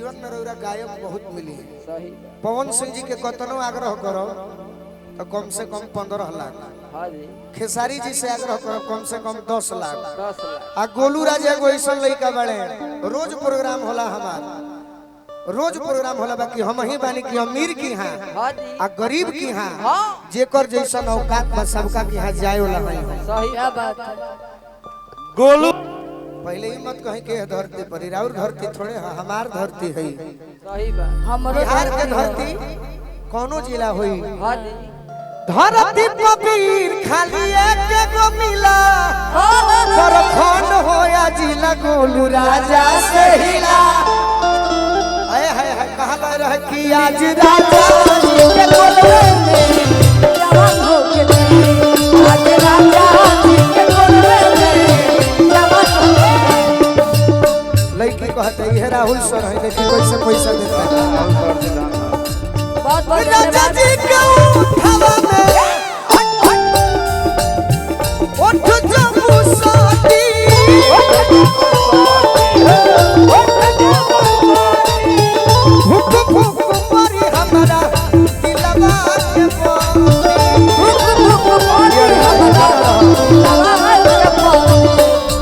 जीवन में रौरा गायक बहुत मिली। सही पवन सिंह जी के कतनो आग्रह करो तो कम से कम 15 लाख। हाँ जी खेसारी जी से आग्रह करो कम से कम 10 लाख। 10 लाख। आ गोलू राजा एगो ऐसा लड़का बड़े रोज प्रोग्राम होला हमार, रोज प्रोग्राम होला बाकी हम ही बानी कि अमीर की हां हाँ जी आ गरीब की हां हाँ जेकर जैसन औकात बा सबका की हां जाए वाला नहीं। सही क्या बात है। गोलू पहले ही मत कहीं के धरती पर राउर धरती थोड़े है, हमार धरती है। सही बात हमरो बिहार के धरती कोनो जिला होई हाँ जी धरती पबीर खाली एक गो मिला सरखंड होया जिला गोलू राजा से हिला। हाय हाय हाय कहा लग रहा है कि आज राजा जी के कोलवे में जवान हो के आज राजा जी के कोलवे में जवान हो। लड़की कहते ये राहुल सर है देखिए कैसे पैसा देता है। बहुत बहुत राजा धन्यवाद। जी के उठावा में उठ जबू साथी भूख भूख मरी हमरा दिलवा के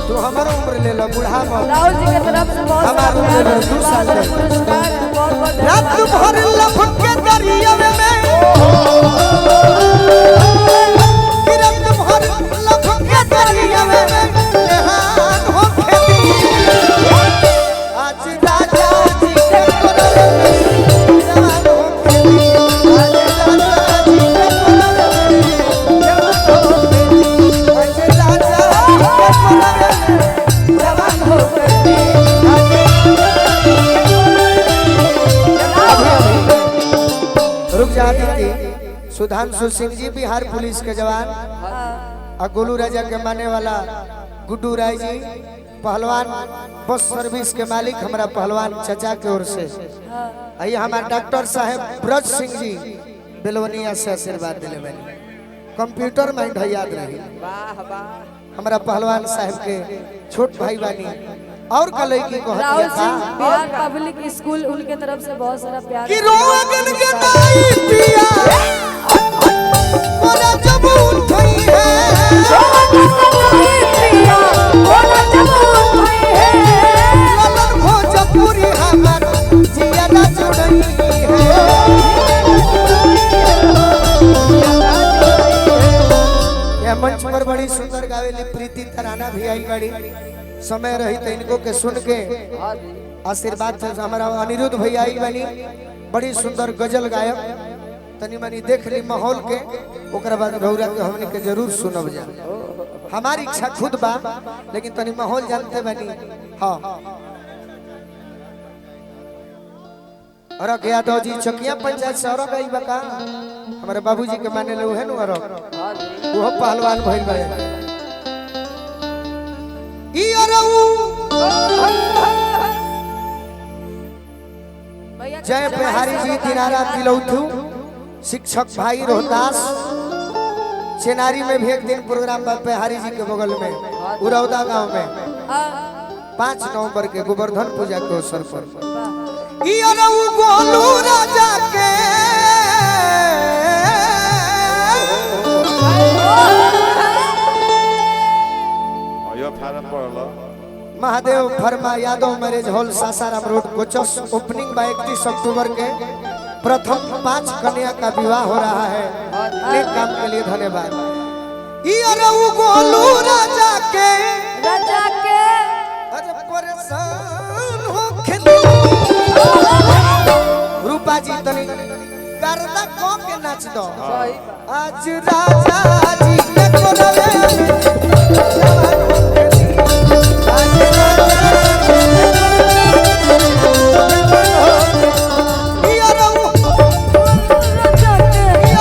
तू हमारा उम्र ले लो बूढ़ा में राहुल जी की तरफ से बहुत हमारा उम्र ले लो 2 साल ले। पुरस्कार है। बहुत बहुत रात भर लपक के दरिया में रात भर लपक के दरिया में नहान हो खेती। आज राजा जी के कोलवे में जवान हो खेती। आज राजा जी के कोलवे में जवान हो खेती। आज राजा जी के कोलवे में जवान हो खेती। रुक जाती थी सुधांशु सिंह जी बिहार पुलिस के जवान और गोलू राजा के माने वाला गुड्डू राय जी पहलवान बस सर्विस के मालिक हमारा पहलवान चचा के ओर से आइए हमारे डॉक्टर साहब ब्रज सिंह जी बेलवनिया से आशीर्वाद दिले मैंने कंप्यूटर माइंड है याद रही। वाह वाह हमारा पहलवान साहब के छोट भाई बानी और कल की राहुल कहती सिंह था बिहार पब्लिक स्कूल उनके तरफ से बहुत सारा प्यार कि रोगन के दाई पिया मोरा जब उठई है ललन भोजपुरी हमर जिया ना जुड़ई है। यह मंच पर बड़ी सुंदर गावेली प्रीति तराना भी आई बड़ी समय रही तो इनको के सुन के हाँ जी आशीर्वाद से हमारा अनिरुद्ध भैया आई बनी बड़ी सुंदर गजल गायक तनी मनी देख ली माहौल के ओकरा बाद रौरा के हमने के जरूर सुनब जा। हमारी इच्छा खुद बा लेकिन तनी माहौल जानते बनी। हाँ अरक यादव जी चकिया पंचायत से अरक आई बका हमारे बाबूजी के माने ले है नु अरक हाँ जी वो पहलवान भइल बा। ई अरऊ भैया के जय बिहारी जी दिनारा तिलौथू शिक्षक भाई रोहतास चेनारी में भी एक दिन प्रोग्राम बा बिहारी जी के बगल में उरौदा गांव में 5 नवंबर के गोवर्धन पूजा के अवसर पर ई अरऊ गोलू राजा के यो फारम पड़ल महादेव फर्मा Yadav marriage hall Sasaram road Kochas opening बा 31 अक्टूबर के प्रथम 5 कन्या का विवाह हो रहा है। नेक काम के लिए धन्यवाद। ई अरऊ गोलू राजा के अरे परेशान हो खेती रूपा जी तनी करदा को के नाच दो। सही आज राजा जी के कोलवे में जवान हो खेती। आज राजा जी के ई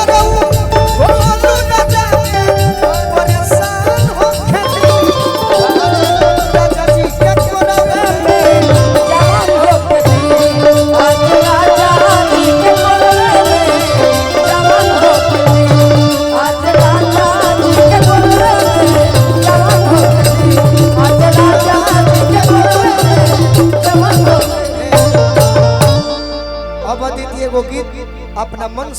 अरऊ गोलू राजा के परेशान हो खेती। राजा जी के कोलवे में जवान हो के आज राजा जी के कोलवे में जवान हो के आज राजा जी के कोलवे में जवान हो अब अदिति एगो गीत अपना मन